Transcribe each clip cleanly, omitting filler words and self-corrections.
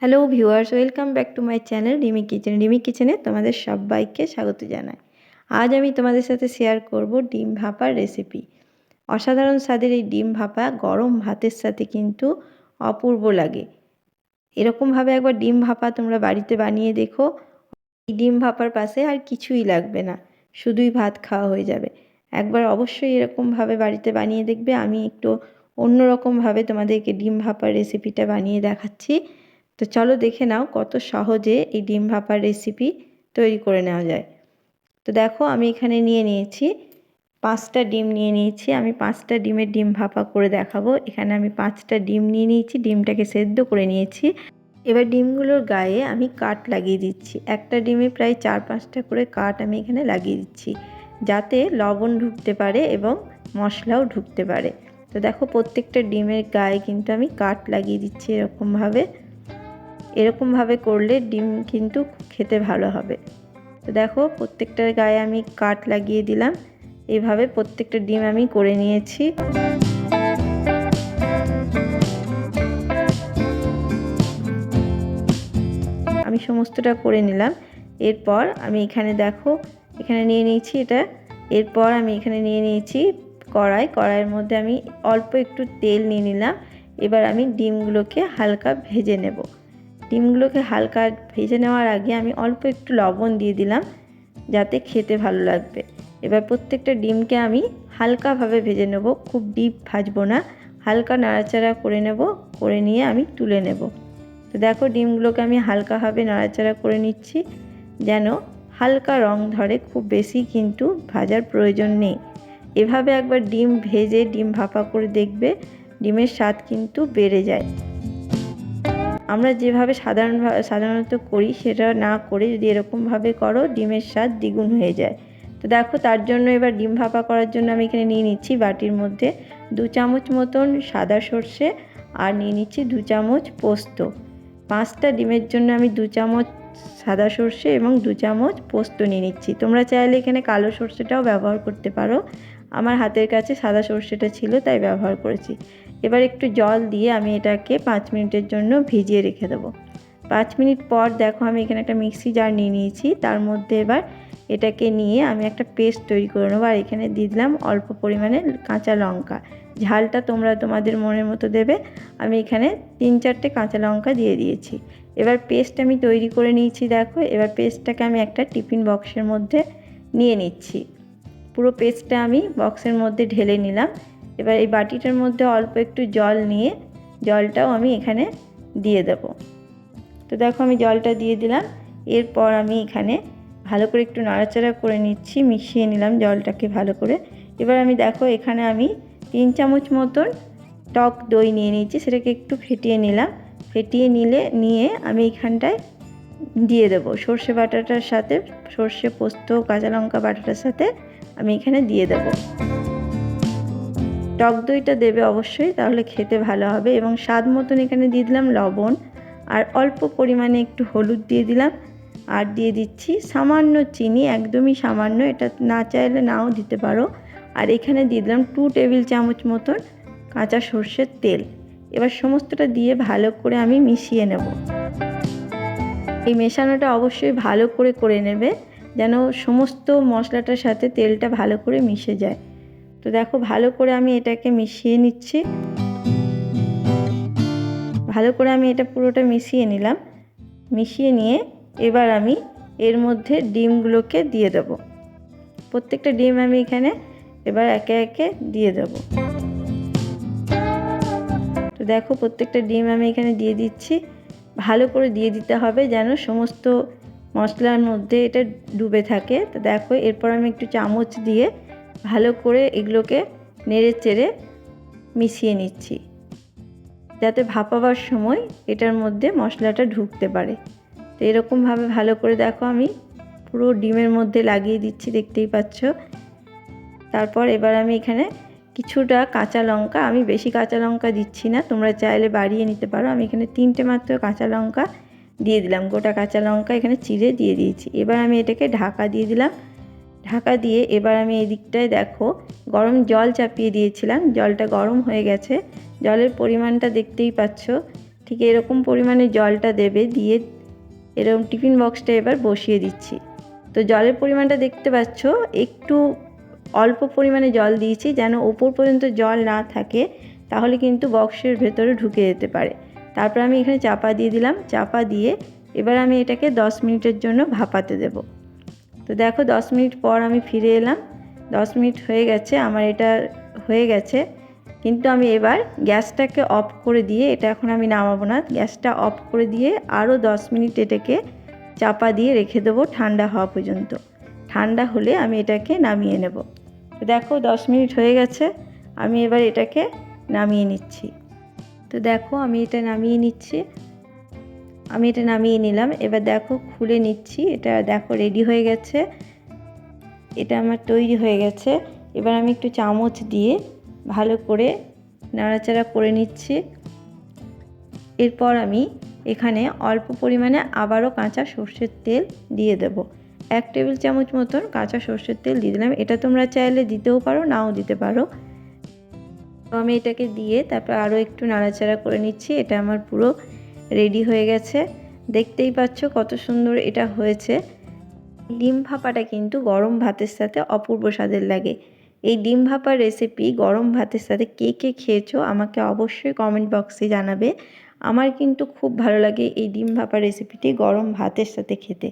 Hello viewers, welcome back to my channel Rimi kitchen. Rimi কিচেনে তোমাদের সবাইকে স্বাগত জানাই। আজ আমি তোমাদের সাথে শেয়ার করব ডিম ভাপার রেসিপি। অসাধারণ স্বাদের এই ডিম ভাপা গরম ভাতের সাথে কিন্তু অপূর্ব লাগে। এরকমভাবে একবার ডিম ভাপা তোমরা বাড়িতে বানিয়ে দেখো। এই ডিম ভাপার পাশে আর কিছুই লাগবে না, শুধুই ভাত খাওয়া হয়ে যাবে। একবার অবশ্যই এরকমভাবে বাড়িতে বানিয়ে দেখবে। আমি একটু অন্যরকমভাবে তোমাদেরকে ডিম ভাপার রেসিপিটা বানিয়ে দেখাচ্ছি। তো চলো দেখে নাও কত সহজে এই ডিম ভাপার রেসিপি তৈরি করে নেওয়া যায়। তো দেখো আমি এখানে নিয়ে নিয়েছি 5টা ডিম নিয়ে নিয়েছি। আমি 5টা ডিমের ডিম ভাপা করে দেখাবো। এখানে আমি 5টা ডিম নিয়ে নিয়েছি, ডিমটাকে সেদ্ধ করে নিয়েছি। এবার ডিমগুলোর গায়ে আমি কাট লাগিয়ে দিচ্ছি। একটা ডিমে প্রায় 4-5টা করে কাট আমি এখানে লাগিয়ে দিচ্ছি, যাতে লবণ ঢুকতে পারে এবং মশলাও ঢুকতে পারে। তো দেখো প্রত্যেকটা ডিমের গায়ে কিন্তু আমি কাট লাগিয়ে দিচ্ছি এরকমভাবে করলে ডিম কিন্তু খেতে ভালো হবে। তো দেখো প্রত্যেকটার গায়ে আমি কাট লাগিয়ে দিলাম। এইভাবে প্রত্যেকটা ডিম আমি করে নিয়েছি। আমি সমস্তটা করে নিলাম। এরপর আমি এখানে দেখো এখানে নিয়ে নিয়েছি এটা। এরপর আমি এখানে নিয়ে নিয়েছি কড়াইয়ের মধ্যে আমি অল্প একটু তেল নিয়ে নিলাম। এবার আমি ডিমগুলোকে হালকা ভেজে নেব। ডিমগুলোকে হালকা ভেজে নেওয়ার আগে আমি অল্প একটু লবণ দিয়ে দিলাম, যাতে খেতে ভালো লাগবে। এবার প্রত্যেকটা ডিমকে আমি হালকাভাবে ভেজে নেব, খুব ডিপ ভাজবো না, হালকা নাড়াচাড়া করে নেব। করে নিয়ে আমি তুলে নেব। তো দেখো ডিমগুলোকে আমি হালকাভাবে নাড়াচাড়া করে নিচ্ছি, যেন হালকা রং ধরে, খুব বেশি কিন্তু ভাজার প্রয়োজন নেই। এভাবে একবার ডিম ভেজে ডিম ভাপা করে দেখবে, ডিমের স্বাদ কিন্তু বেড়ে যায়। আমরা যেভাবে সাধারণত করি সেটা না করে যদি এরকমভাবে করো, ডিমের স্বাদ দ্বিগুণ হয়ে যায়। তো দেখো তার জন্য এবার ডিম ভাপা করার জন্য আমি এখানে নিয়ে নিচ্ছি বাটির মধ্যে 2 চামচ মতন সাদা সর্ষে, আর নিয়ে নিচ্ছি 2 চামচ পোস্ত। 5টা ডিমের জন্য আমি 2 চামচ সাদা সর্ষে এবং 2 চামচ পোস্ত নিয়ে নিচ্ছি। তোমরা চাইলে এখানে কালো সর্ষেটাও ব্যবহার করতে পারো। আমার হাতের কাছে সাদা সর্ষেটা ছিল, তাই ব্যবহার করেছি। এবার একটু জল দিয়ে আমি এটাকে 5 মিনিটের জন্য ভিজিয়ে রেখে দেবো। 5 মিনিট পর দেখো আমি এখানে একটা মিক্সি জার নিয়ে নিয়েছি। তার মধ্যে এবার এটাকে নিয়ে আমি একটা পেস্ট তৈরি করে নেবো। আর এখানে দিয়ে দিলাম অল্প পরিমাণে কাঁচা লঙ্কা। ঝালটা তোমরা তোমাদের মনের মতো দেবে। আমি এখানে 3-4টে কাঁচা লঙ্কা দিয়ে দিয়েছি। এবার পেস্ট আমি তৈরি করে নিয়েছি। দেখো এবার পেস্টটাকে আমি একটা টিফিন বক্সের মধ্যে নিয়ে নিচ্ছি। পুরো পেস্টটা আমি বক্সের মধ্যে ঢেলে নিলাম। এবার এই বাটিটার মধ্যে অল্প একটু জল নিয়ে জলটাও আমি এখানে দিয়ে দেব। তো দেখো আমি জলটা দিয়ে দিলাম। এরপর আমি এখানে ভালো করে একটু নাড়াচাড়া করে নিচ্ছি, মিশিয়ে নিলাম জলটাকে ভালো করে। এবার আমি দেখো এখানে আমি 3 চামচ মতন টক দই নিয়ে নিয়েছি, সেটাকে একটু ফেটিয়ে নিলাম। নিয়ে আমি এখানটায় দিয়ে দেবো সর্ষে বাটাটার সাথে, সর্ষে পোস্ত কাঁচা লঙ্কা বাটাটার সাথে আমি এখানে দিয়ে দেবো। টক দইটা দেবে অবশ্যই, তাহলে খেতে ভালো হবে। এবং স্বাদ মতন এখানে দিয়ে দিলাম লবণ, আর অল্প পরিমাণে একটু হলুদ দিয়ে দিলাম। আর দিয়ে দিচ্ছি সামান্য চিনি, একদমই সামান্য, এটা না চাইলে নাও দিতে পারো। আর এখানে দিয়ে দিলাম 2 টেবিল চামচ মতন কাঁচা সর্ষের তেল। এবার সমস্তটা দিয়ে ভালো করে আমি মিশিয়ে নেব। এই মেশানোটা অবশ্যই ভালো করে নেবে, যেন সমস্ত মশলাটার সাথে তেলটা ভালো করে মিশে যায়। তো দেখো ভালো করে আমি এটাকে মিশিয়ে নিচ্ছি। ভালো করে আমি এটা পুরোটা মিশিয়ে নিলাম। মিশিয়ে নিয়ে এবার আমি এর মধ্যে ডিমগুলোকে দিয়ে দেব। প্রত্যেকটা ডিম আমি এখানে এবার একে একে দিয়ে দেব। তো দেখো প্রত্যেকটা ডিম আমি এখানে দিয়ে দিচ্ছি। ভালো করে দিয়ে দিতে হবে, যেন সমস্ত মশলার মধ্যে এটা ডুবে থাকে। তো দেখো এরপর আমি একটু চামচ দিয়ে ভালো করে এগুলোকে নেড়ে চেড়ে মিশিয়ে নিচ্ছি, যাতে ভাপাবার সময় এটার মধ্যে মশলাটা ঢুকতে পারে। তো এরকমভাবে ভালো করে দেখো আমি পুরো ডিমের মধ্যে লাগিয়ে দিচ্ছি, দেখতেই পাচ্ছ। তারপর এবার আমি এখানে কিছুটা কাঁচা লঙ্কা, আমি বেশি কাঁচা লঙ্কা দিচ্ছি না, তোমরা চাইলে বাড়িয়ে নিতে পারো। আমি এখানে 3টে মাত্র কাঁচা লঙ্কা দিয়ে দিলাম, গোটা কাঁচা লঙ্কা এখানে চিড়ে দিয়ে দিয়েছি। এবার আমি এটাকে ঢাকা দিয়ে দিলাম। ঢাকা দিয়ে এবার আমি এই দিকটায় দেখো গরম জল চাপিয়ে দিয়েছিলাম, জলটা গরম হয়ে গেছে। জলের পরিমাণটা দেখতেই পাচ্ছ, ঠিক এরকম পরিমাণে জলটা দেবে, দিয়ে এরকম টিফিন বক্সটা এবার বসিয়ে দিচ্ছি। তো জলের পরিমাণটা দেখতে পাচ্ছ, একটু অল্প পরিমাণে জল দিয়েছি, যেন ওপর পর্যন্ত জল না থাকে, তাহলে কিন্তু বক্সের ভেতরে ঢুকে যেতে পারে। তারপর আমি এখানে চাপা দিয়ে দিলাম। চাপা দিয়ে এবার আমি এটাকে 10 মিনিটের জন্য ভাপাতে দেব। তো দেখো 10 মিনিট পর আমি ফিরে এলাম। 10 মিনিট হয়ে গেছে, আমার এটা হয়ে গেছে। কিন্তু আমি এবার গ্যাসটাকে অফ করে দিয়ে, এটা এখন আমি নামাবো না, গ্যাসটা অফ করে দিয়ে আরও 10 মিনিট এটাকে চাপা দিয়ে রেখে দেবো ঠান্ডা হওয়া পর্যন্ত। ঠান্ডা হলে আমি এটাকে নামিয়ে নেব। তো দেখো 10 মিনিট হয়ে গেছে, আমি এবার এটাকে নামিয়ে নিচ্ছি। তো দেখো আমি এটা নামিয়ে নিচ্ছি। আমি এটা নামিয়ে নিলাম। এবার দেখো খুলে নিচ্ছি। এটা দেখো রেডি হয়ে গেছে, এটা আমার তৈরি হয়ে গেছে। এবার আমি একটু চামচ দিয়ে ভালো করে নাড়াচাড়া করে নিচ্ছি। এরপর আমি এখানে অল্প পরিমাণে আবারও কাঁচা সর্ষের তেল দিয়ে দেব। 1 টেবিল চামচ মতন কাঁচা সর্ষের তেল দিয়ে দিলাম। এটা তোমরা চাইলে দিতেও পারো, নাও দিতে পারো। তো আমি এটাকে দিয়ে তারপর আরও একটু নাড়াচাড়া করে নিচ্ছি। এটা আমার পুরো রেডি হয়ে গেছে। দেখতেই পাচ্ছ কত সুন্দর এটা হয়েছে। ডিম ভাপাটা কিন্তু গরম ভাতের সাথে অপূর্ব স্বাদের লাগে। এই ডিম ভাপার রেসিপি গরম ভাতের সাথে কে কে খেয়েছো আমাকে অবশ্যই কমেন্ট বক্সে জানাবে। আমার কিন্তু খুব ভালো লাগে এই ডিম ভাপার রেসিপিটি গরম ভাতের সাথে খেতে।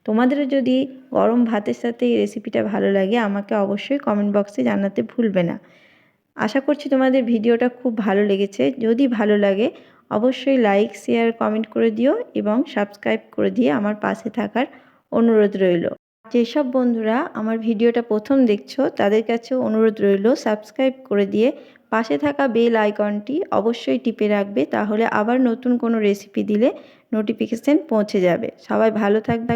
তোমাদেরও যদি গরম ভাতের সাথে এই রেসিপিটা ভালো লাগে আমাকে অবশ্যই কমেন্ট বক্সে জানাতে ভুলবে না। আশা করছি তোমাদের ভিডিওটা খুব ভালো লেগেছে। যদি ভালো লাগে অবশ্যই লাইক, শেয়ার, কমেন্ট করে দিও এবং সাবস্ক্রাইব করে দিয়ে আমার পাশে থাকার অনুরোধ রইল। যেসব বন্ধুরা আমার ভিডিওটা প্রথম দেখছো তাদের কাছেও অনুরোধ রইল সাবস্ক্রাইব করে দিয়ে পাশে থাকা বেল আইকনটি অবশ্যই টিপে রাখবে, তাহলে আবার নতুন কোনো রেসিপি দিলে নোটিফিকেশন পৌঁছে যাবে। সবাই ভালো থাকবে।